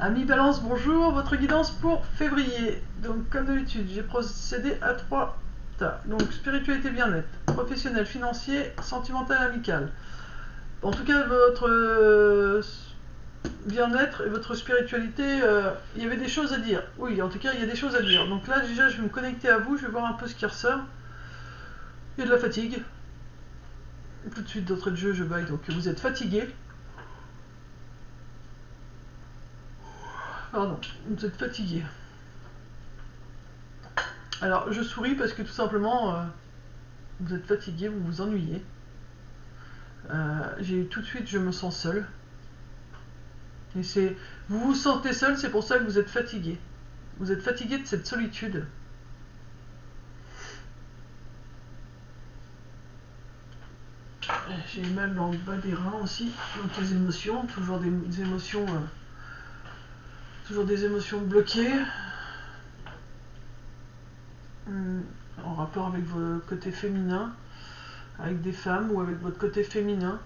Ami Balance, bonjour, votre guidance pour février. Donc comme d'habitude, j'ai procédé à 3 tas. Donc spiritualité, bien-être, professionnel, financier, sentimental, amical. En tout cas, votre bien-être et votre spiritualité, il y avait des choses à dire. Oui, en tout cas, il y a des choses à dire. Donc là, déjà, je vais me connecter à vous, je vais voir un peu ce qui ressort. Il y a de la fatigue. Tout de suite d'entrée de jeu, je baille, donc vous êtes fatigué. Pardon, vous êtes fatigué. Alors, je souris parce que tout simplement, vous êtes fatigué, vous vous ennuyez. Tout de suite, je me sens seul. Et vous vous sentez seul, c'est pour ça que vous êtes fatigué. Vous êtes fatigué de cette solitude. J'ai mal dans le bas des reins aussi, donc les émotions, toujours des émotions, bloquées, en rapport avec vos côtés féminins, avec des femmes ou avec votre côté féminin.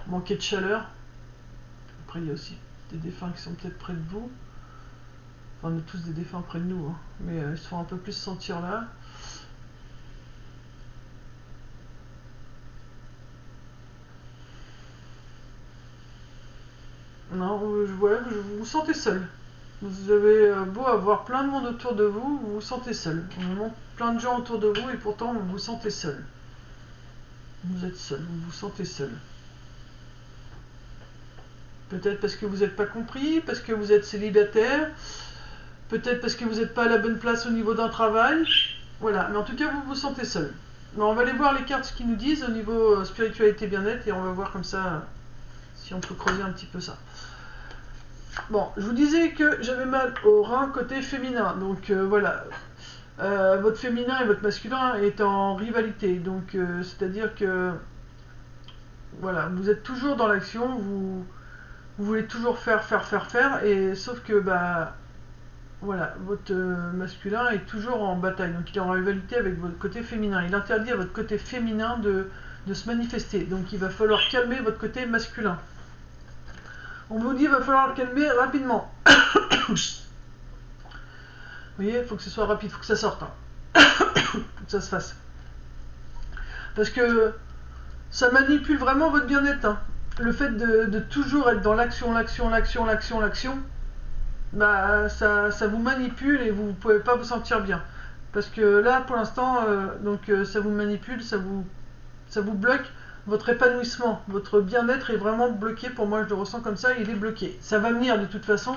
Manquer de chaleur. Après, il y a aussi des défunts qui sont peut-être près de vous. Enfin, on a tous des défunts près de nous, hein. Mais ils se font un peu plus sentir là. Non, vous vous sentez seul. Vous avez beau avoir plein de monde autour de vous, vous vous sentez seul. Vraiment plein de gens autour de vous et pourtant vous vous sentez seul. Vous êtes seul, vous vous sentez seul. Peut-être parce que vous n'êtes pas compris, parce que vous êtes célibataire, peut-être parce que vous n'êtes pas à la bonne place au niveau d'un travail. Voilà, mais en tout cas vous vous sentez seul. Alors, on va aller voir les cartes ce qu'ils nous disent au niveau spiritualité bien-être et on va voir comme ça si on peut creuser un petit peu ça. Bon, je vous disais que j'avais mal au rein côté féminin, donc voilà. Votre féminin et votre masculin est en rivalité, donc c'est-à-dire que voilà, vous êtes toujours dans l'action, vous voulez toujours faire, et sauf que bah voilà, votre masculin est toujours en bataille, donc il est en rivalité avec votre côté féminin. Il interdit à votre côté féminin de se manifester, donc il va falloir calmer votre côté masculin. On vous dit qu'il va falloir le calmer rapidement. Vous voyez, il faut que ce soit rapide, il faut que ça sorte. Il faut que ça se fasse. Parce que ça manipule vraiment votre bien-être. Hein. Le fait de toujours être dans l'action, bah ça vous manipule et vous ne pouvez pas vous sentir bien. Parce que là, pour l'instant, ça vous manipule, ça vous bloque votre épanouissement. Votre bien-être est vraiment bloqué. Pour moi, je le ressens comme ça, il est bloqué. Ça va venir de toute façon,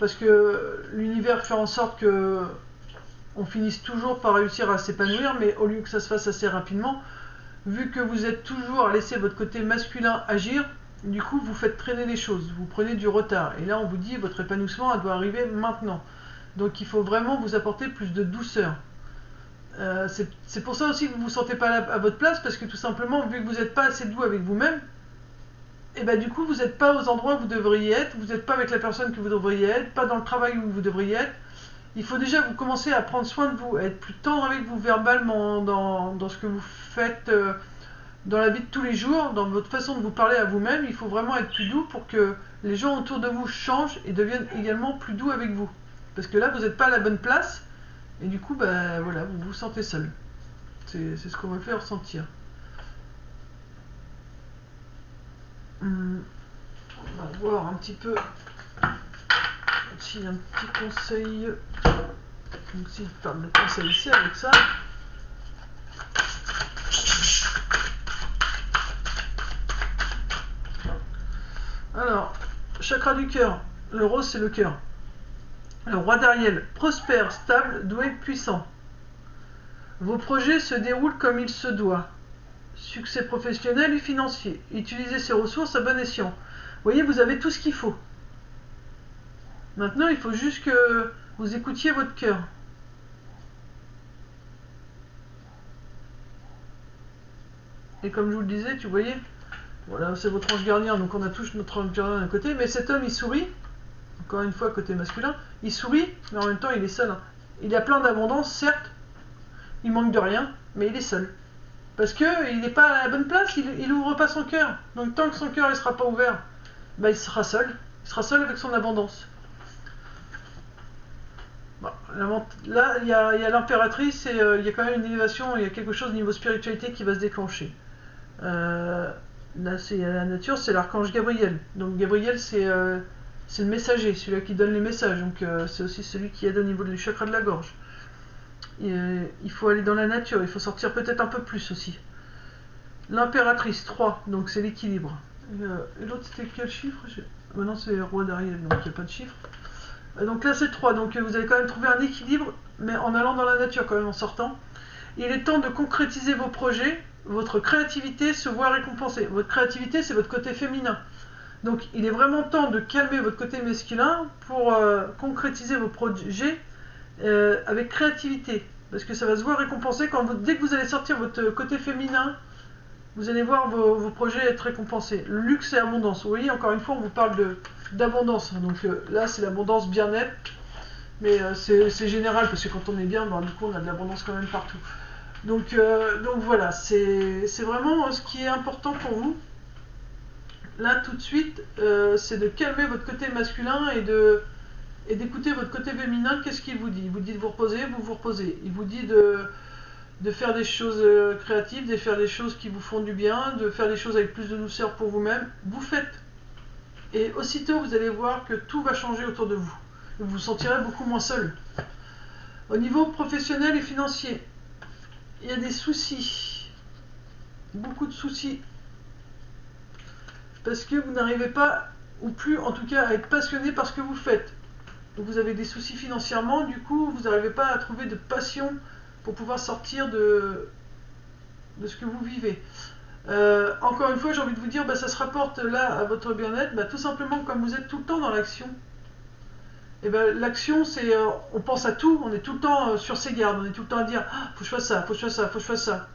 parce que l'univers fait en sorte que on finisse toujours par réussir à s'épanouir, mais au lieu que ça se fasse assez rapidement, vu que vous êtes toujours à laisser votre côté masculin agir, du coup vous faites traîner les choses, vous prenez du retard. Et là on vous dit votre épanouissement doit arriver maintenant. Donc il faut vraiment vous apporter plus de douceur. C'est pour ça aussi que vous ne vous sentez pas à votre place, parce que tout simplement, vu que vous n'êtes pas assez doux avec vous-même, et bah du coup vous n'êtes pas aux endroits où vous devriez être, vous n'êtes pas avec la personne que vous devriez être, pas dans le travail où vous devriez être. Il faut déjà vous commencer à prendre soin de vous, à être plus tendre avec vous verbalement, dans ce que vous faites dans la vie de tous les jours, dans votre façon de vous parler à vous-même. Il faut vraiment être plus doux pour que les gens autour de vous changent et deviennent également plus doux avec vous. Parce que là, vous n'êtes pas à la bonne place, et du coup, bah, voilà, vous vous sentez seul. C'est ce qu'on me fait ressentir. On va voir un petit peu s'il y a un petit conseil. Donc s'il parle de conseil ici avec ça. Alors, chakra du cœur. Le rose, c'est le cœur. Le roi d'Ariel, prospère, stable, doué, puissant. Vos projets se déroulent comme il se doit. Succès professionnel et financier. Utilisez ces ressources à bon escient. Vous voyez, vous avez tout ce qu'il faut. Maintenant, il faut juste que vous écoutiez votre cœur. Et comme je vous le disais, tu voyais, voilà, c'est votre ange gardien, donc on a tous notre ange gardien d'un côté, mais cet homme, il sourit. Encore une fois, côté masculin, il sourit, mais en même temps, il est seul. Il a plein d'abondance, certes, il manque de rien, mais il est seul. Parce qu'il n'est pas à la bonne place, il ouvre pas son cœur. Donc tant que son cœur ne sera pas ouvert, bah, il sera seul. Il sera seul avec son abondance. Bon, là, il y a l'impératrice et il y a quand même une élévation, il y a quelque chose au niveau spiritualité qui va se déclencher. Là, c'est la nature, c'est l'archange Gabriel. Donc Gabriel, c'est le messager, celui qui donne les messages. Donc c'est aussi celui qui aide au niveau du chakra de la gorge. Il faut aller dans la nature, il faut sortir peut-être un peu plus aussi. L'impératrice, 3, donc c'est l'équilibre. Et l'autre, c'était quel chiffre? Maintenant, c'est le roi d'Ariel, donc il n'y a pas de chiffre. Donc là, c'est 3, donc vous allez quand même trouver un équilibre, mais en allant dans la nature, quand même, en sortant. Il est temps de concrétiser vos projets, votre créativité se voit récompensée. Votre créativité, c'est votre côté féminin. Donc, il est vraiment temps de calmer votre côté masculin pour concrétiser vos projets avec créativité. Parce que ça va se voir récompensé dès que vous allez sortir votre côté féminin, vous allez voir vos projets être récompensés. Le luxe et abondance. Vous voyez, encore une fois, on vous parle d'abondance. Donc là, c'est l'abondance bien-être. Mais c'est général, parce que quand on est bien, ben, du coup, on a de l'abondance quand même partout. Donc voilà, c'est vraiment ce qui est important pour vous. Là, tout de suite, c'est de calmer votre côté masculin et d'écouter votre côté féminin. Qu'est-ce qu'il vous dit? Il vous dit de vous reposer, vous vous reposez. Il vous dit de faire des choses créatives, de faire des choses qui vous font du bien, de faire des choses avec plus de douceur pour vous-même. Vous faites. Et aussitôt, vous allez voir que tout va changer autour de vous. Vous vous sentirez beaucoup moins seul. Au niveau professionnel et financier, il y a des soucis. Beaucoup de soucis. Parce que vous n'arrivez pas, ou plus en tout cas, à être passionné par ce que vous faites. Vous avez des soucis financièrement, du coup, vous n'arrivez pas à trouver de passion pour pouvoir sortir de ce que vous vivez. Encore une fois, j'ai envie de vous dire, ça se rapporte là à votre bien-être, tout simplement comme vous êtes tout le temps dans l'action. Et l'action, c'est, on pense à tout, on est tout le temps sur ses gardes, on est tout le temps à dire, faut que je fasse ça, faut que je fasse ça, faut que je fasse ça.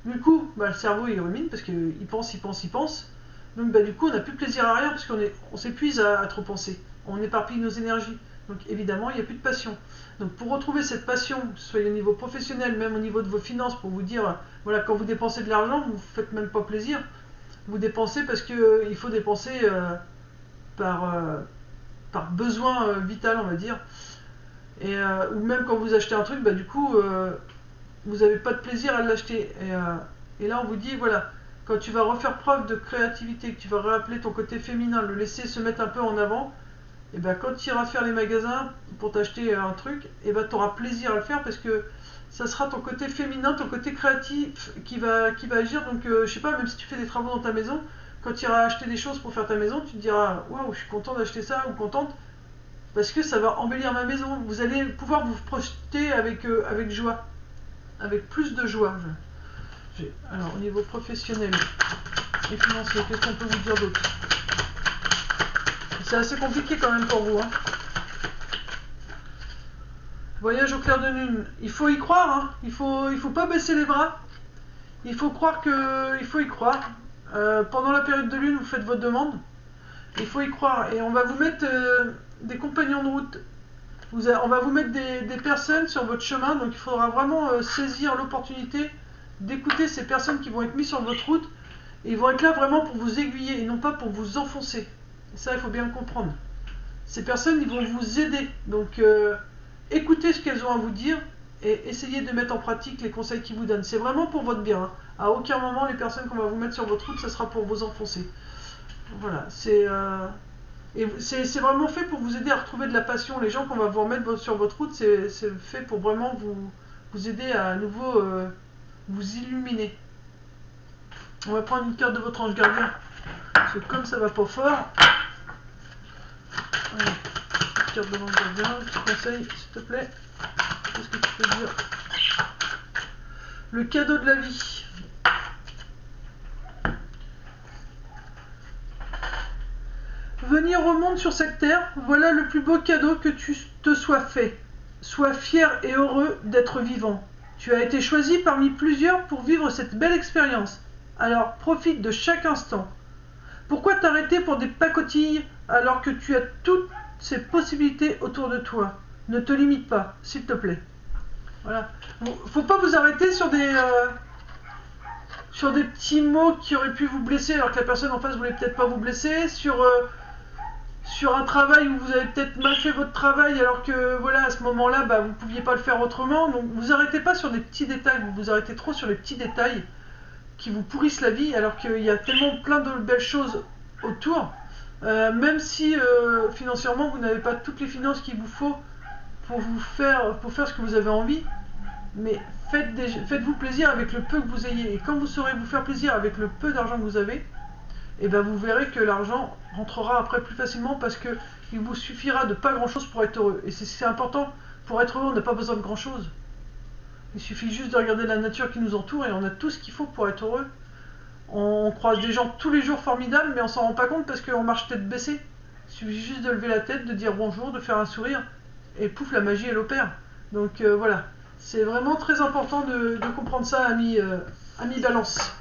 Du coup, le cerveau il rumine parce qu'il pense, il pense, il pense. Donc du coup, on n'a plus de plaisir à rien parce qu'on s'épuise à trop penser. On éparpille nos énergies. Donc évidemment, il n'y a plus de passion. Donc pour retrouver cette passion, que ce soit au niveau professionnel, même au niveau de vos finances, pour vous dire, voilà, quand vous dépensez de l'argent, vous ne vous faites même pas plaisir. Vous dépensez parce qu'il faut dépenser par besoin vital, on va dire. Ou même quand vous achetez un truc, du coup, vous n'avez pas de plaisir à l'acheter. Et là, on vous dit, voilà, quand tu vas refaire preuve de créativité, que tu vas rappeler ton côté féminin, le laisser se mettre un peu en avant, et quand tu iras faire les magasins pour t'acheter un truc, tu auras plaisir à le faire parce que ça sera ton côté féminin, ton côté créatif qui va agir. Donc je sais pas, même si tu fais des travaux dans ta maison, quand tu iras acheter des choses pour faire ta maison, tu te diras waouh, je suis content d'acheter ça ou contente parce que ça va embellir ma maison. Vous allez pouvoir vous projeter avec joie, avec plus de joie. Alors au niveau professionnel et financier, qu'est-ce qu'on peut vous dire d'autre? C'est assez compliqué quand même pour vous. Voyage au clair de lune. Il faut y croire. Il faut pas baisser les bras. Il faut croire il faut y croire. Pendant la période de lune, vous faites votre demande. Il faut y croire. Et on va vous mettre des compagnons de route. On va vous mettre des personnes sur votre chemin. Donc il faudra vraiment saisir l'opportunité d'écouter ces personnes qui vont être mises sur votre route. Et ils vont être là vraiment pour vous aiguiller et non pas pour vous enfoncer. Et ça, il faut bien le comprendre. Ces personnes, ils vont vous aider. Donc, écoutez ce qu'elles ont à vous dire et essayez de mettre en pratique les conseils qu'ils vous donnent. C'est vraiment pour votre bien. À aucun moment, les personnes qu'on va vous mettre sur votre route, ça sera pour vous enfoncer. Voilà. C'est vraiment fait pour vous aider à retrouver de la passion. Les gens qu'on va vous remettre sur votre route, c'est fait pour vraiment vous aider à nouveau vous illuminer. On va prendre une carte de votre ange gardien. Parce que comme ça va pas fort... Allez, carte de l'ange gardien, petit conseil, s'il te plaît. Qu'est-ce que tu peux dire? Le cadeau de la vie. Venir au monde sur cette terre, voilà le plus beau cadeau que tu te sois fait. Sois fier et heureux d'être vivant. Tu as été choisi parmi plusieurs pour vivre cette belle expérience. Alors profite de chaque instant. Pourquoi t'arrêter pour des pacotilles alors que tu as toutes ces possibilités autour de toi? Ne te limite pas, s'il te plaît. Voilà. Faut pas vous arrêter sur des sur des petits mots qui auraient pu vous blesser alors que la personne en face voulait peut-être pas vous blesser, sur un travail où vous avez peut-être mal fait votre travail alors que voilà à ce moment-là bah, vous ne pouviez pas le faire autrement. Donc vous arrêtez pas sur des petits détails, vous vous arrêtez trop sur les petits détails qui vous pourrissent la vie alors qu'il y a tellement plein de belles choses autour. Même si financièrement vous n'avez pas toutes les finances qu'il vous faut pour faire ce que vous avez envie, mais faites-vous plaisir avec le peu que vous ayez. Et quand vous saurez vous faire plaisir avec le peu d'argent que vous avez, et ben vous verrez que l'argent rentrera après plus facilement parce que il vous suffira de pas grand chose pour être heureux. Et c'est important, pour être heureux on n'a pas besoin de grand chose. Il suffit juste de regarder la nature qui nous entoure et on a tout ce qu'il faut pour être heureux. On croise des gens tous les jours formidables mais on s'en rend pas compte parce qu'on marche tête baissée. Il suffit juste de lever la tête, de dire bonjour, de faire un sourire et pouf, la magie elle opère. Donc voilà, c'est vraiment très important de comprendre ça, ami Balance.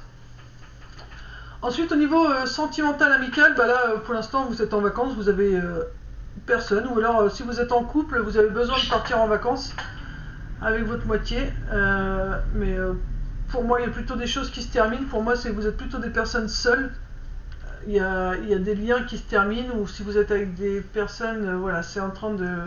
Ensuite au niveau sentimental, amical, bah là pour l'instant vous êtes en vacances, vous avez personne, ou alors si vous êtes en couple, vous avez besoin de partir en vacances avec votre moitié, mais pour moi il y a plutôt des choses qui se terminent. Pour moi c'est que vous êtes plutôt des personnes seules. Il y a des liens qui se terminent, ou si vous êtes avec des personnes, voilà, c'est en train de...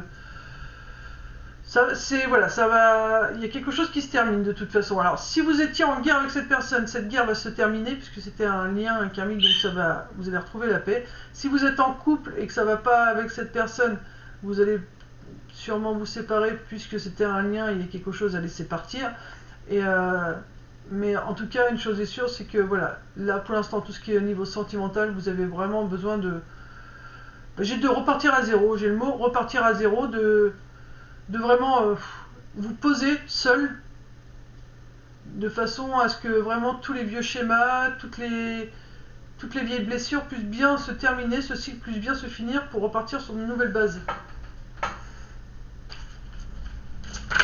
voilà, ça va, il y a quelque chose qui se termine de toute façon. Alors si vous étiez en guerre avec cette personne, cette guerre va se terminer puisque c'était un lien karmique, donc vous allez retrouver la paix. Si vous êtes en couple et que ça va pas avec cette personne, vous allez sûrement vous séparer puisque c'était un lien, il y a quelque chose à laisser partir. Mais en tout cas, une chose est sûre, c'est que voilà, là pour l'instant, tout ce qui est au niveau sentimental, vous avez vraiment besoin de repartir à zéro. J'ai le mot repartir à zéro, de vraiment vous poser seul, de façon à ce que vraiment tous les vieux schémas, toutes les vieilles blessures puissent bien se terminer, ce cycle puisse bien se finir pour repartir sur une nouvelle base.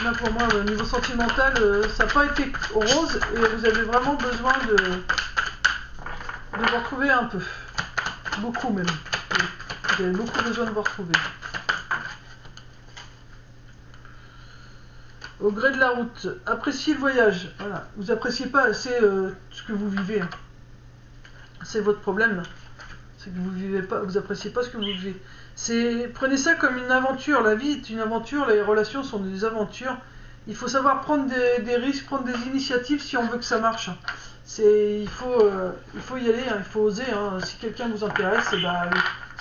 Là pour moi au niveau sentimental ça n'a pas été rose et vous avez vraiment besoin de vous retrouver un peu, beaucoup même, vous avez beaucoup besoin de vous retrouver. Au gré de la route, appréciez le voyage. Voilà, vous appréciez pas assez ce que vous vivez, c'est votre problème, c'est que vous appréciez pas ce que vous vivez. Prenez ça comme une aventure, la vie est une aventure, les relations sont des aventures. Il faut savoir prendre des risques, prendre des initiatives si on veut que ça marche. Il faut y aller, hein, il faut oser. Hein. Si quelqu'un vous intéresse,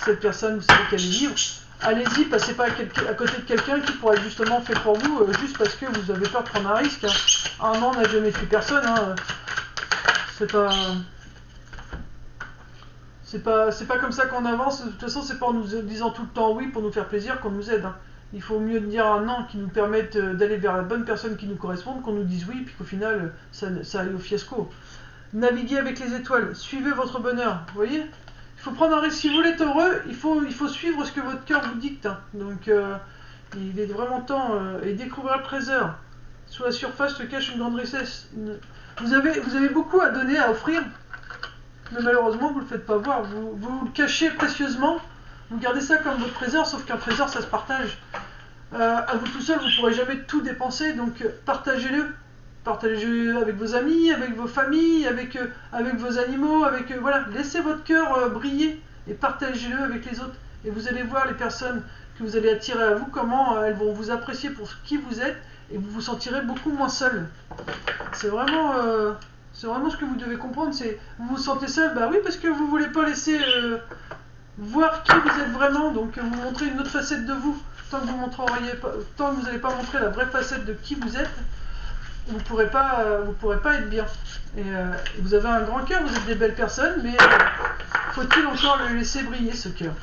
cette personne, vous savez qu'elle est libre. Allez-y, passez pas à côté de quelqu'un qui pourrait être justement fait pour vous, juste parce que vous avez peur de prendre un risque. Hein. Un an n'a jamais tué personne. Hein. C'est pas comme ça qu'on avance. De toute façon, c'est pas en nous disant tout le temps oui pour nous faire plaisir qu'on nous aide. Hein. Il faut mieux dire un non qui nous permette d'aller vers la bonne personne qui nous correspond, qu'on nous dise oui, puis qu'au final, ça aille au fiasco. Naviguez avec les étoiles, suivez votre bonheur. Vous voyez, il faut prendre un risque. Si vous voulez être heureux, il faut suivre ce que votre cœur vous dicte. Hein. Donc, il est vraiment temps et découvrir le trésor. Sous la surface se cache une grande richesse. Vous avez beaucoup à donner, à offrir. Mais malheureusement, vous ne le faites pas voir. Vous le cachez précieusement. Vous gardez ça comme votre trésor, sauf qu'un trésor, ça se partage. À vous tout seul, vous ne pourrez jamais tout dépenser, donc partagez-le. Partagez-le avec vos amis, avec vos familles, avec vos animaux, voilà. Laissez votre cœur briller et partagez-le avec les autres. Et vous allez voir les personnes que vous allez attirer à vous, comment elles vont vous apprécier pour qui vous êtes, et vous vous sentirez beaucoup moins seul. C'est vraiment ce que vous devez comprendre. Vous vous sentez seul, bah oui, parce que vous ne voulez pas laisser voir qui vous êtes vraiment, donc vous montrez une autre facette de vous. Tant que vous n'allez pas montrer la vraie facette de qui vous êtes, vous pourrez pas être bien. Et vous avez un grand cœur, vous êtes des belles personnes, mais faut-il encore le laisser briller, ce cœur.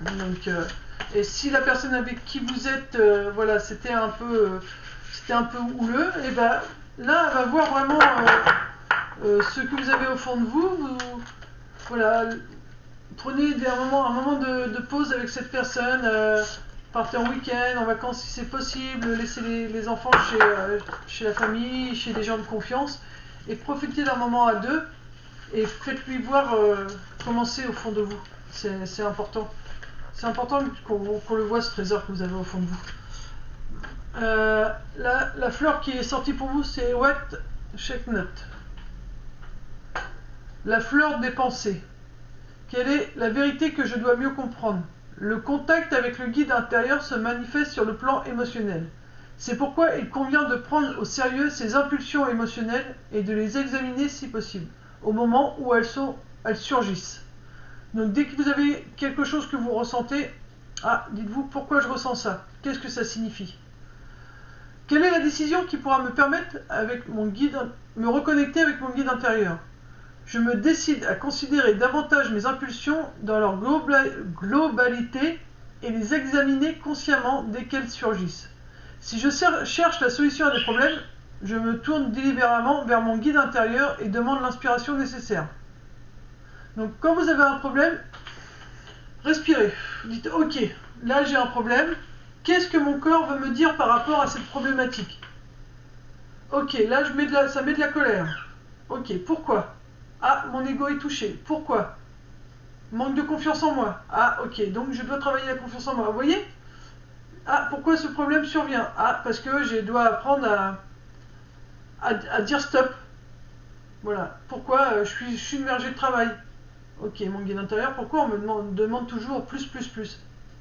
Donc, et si la personne avec qui vous êtes, voilà, c'était un peu houleux, et ben là, elle va voir vraiment ce que vous avez au fond de vous. Voilà. Prenez un moment de pause avec cette personne, partez en week-end, en vacances si c'est possible, laissez les enfants chez la famille, chez des gens de confiance, et profitez d'un moment à deux, et faites-lui voir comment c'est au fond de vous. C'est important. C'est important qu'on le voit, ce trésor que vous avez au fond de vous. La fleur qui est sortie pour vous, c'est White Shake Nut. La fleur des pensées. Quelle est la vérité que je dois mieux comprendre? Le contact avec le guide intérieur se manifeste sur le plan émotionnel. C'est pourquoi il convient de prendre au sérieux ces impulsions émotionnelles et de les examiner si possible, au moment où elles surgissent. Donc dès que vous avez quelque chose que vous ressentez, dites-vous pourquoi je ressens ça? Qu'est-ce que ça signifie? Quelle est la décision qui pourra me permettre me reconnecter avec mon guide intérieur? Je me décide à considérer davantage mes impulsions dans leur globalité et les examiner consciemment dès qu'elles surgissent. Si je cherche la solution à des problèmes, je me tourne délibérément vers mon guide intérieur et demande l'inspiration nécessaire. Donc quand vous avez un problème, respirez. Dites ok, là j'ai un problème. Qu'est-ce que mon corps veut me dire par rapport à cette problématique? Ok, là ça met de la colère. Ok, pourquoi? Mon ego est touché. Pourquoi? Manque de confiance en moi. Ok, donc je dois travailler la confiance en moi. Vous voyez? Pourquoi ce problème survient? Parce que je dois apprendre à dire stop. Voilà. Pourquoi je suis submergé de travail? Ok, mon guide intérieur, pourquoi on me demande toujours plus?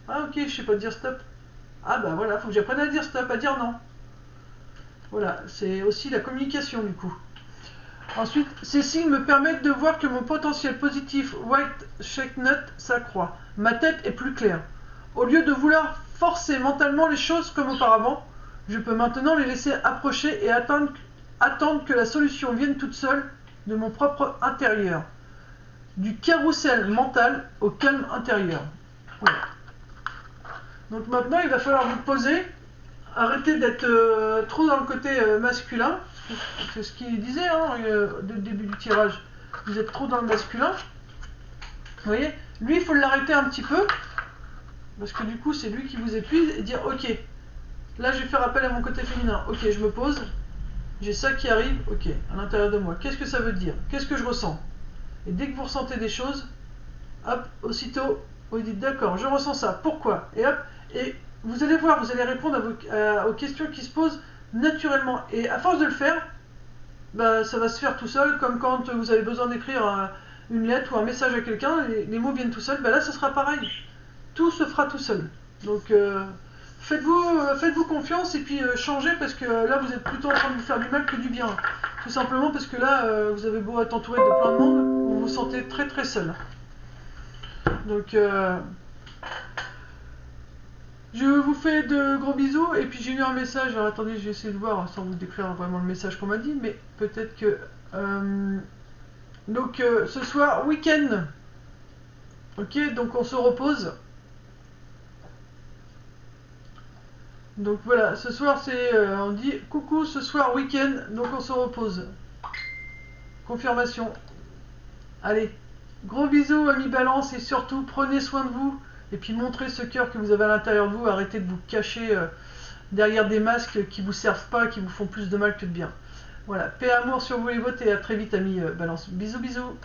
Ok, je sais pas dire stop. Voilà, faut que j'apprenne à dire stop, à dire non. Voilà, c'est aussi la communication du coup. Ensuite, ces signes me permettent de voir que mon potentiel positif White Shake Nut s'accroît. Ma tête est plus claire. Au lieu de vouloir forcer mentalement les choses comme auparavant, je peux maintenant les laisser approcher et attendre que la solution vienne toute seule de mon propre intérieur. Du carrousel mental au calme intérieur. Voilà. Donc maintenant, il va falloir vous poser, arrêter d'être trop dans le côté masculin. C'est ce qu'il disait dès le début du tirage. Vous êtes trop dans le masculin. Vous voyez? Lui, il faut l'arrêter un petit peu. Parce que du coup, c'est lui qui vous épuise. Et dire, ok, là, je vais faire appel à mon côté féminin. Ok, je me pose. J'ai ça qui arrive. Ok, à l'intérieur de moi. Qu'est-ce que ça veut dire? Qu'est-ce que je ressens? Et dès que vous ressentez des choses, hop, aussitôt, vous dites, d'accord, je ressens ça. Pourquoi? Et hop, et vous allez voir, vous allez répondre aux questions qui se posent naturellement. Et à force de le faire, ça va se faire tout seul, comme quand vous avez besoin d'écrire une lettre ou un message à quelqu'un, les mots viennent tout seuls, là ce sera pareil. Tout se fera tout seul. Donc faites-vous confiance et puis changez parce que là vous êtes plutôt en train de vous faire du mal que du bien. Tout simplement parce que là vous avez beau être entouré de plein de monde, vous vous sentez très très seul. Donc je vous fais de gros bisous et puis j'ai eu un message, alors attendez, je vais essayer de voir sans vous décrire vraiment le message qu'on m'a dit, mais peut-être que... donc ce soir, week-end, ok, donc on se repose. Donc voilà, ce soir c'est, on dit coucou, ce soir week-end, donc on se repose. Confirmation. Allez, gros bisous amis Balance et surtout prenez soin de vous. Et puis montrez ce cœur que vous avez à l'intérieur de vous. Arrêtez de vous cacher derrière des masques qui vous servent pas, qui vous font plus de mal que de bien. Voilà, paix, amour sur vous les vôtres et à très vite amis Balance. Bisous bisous.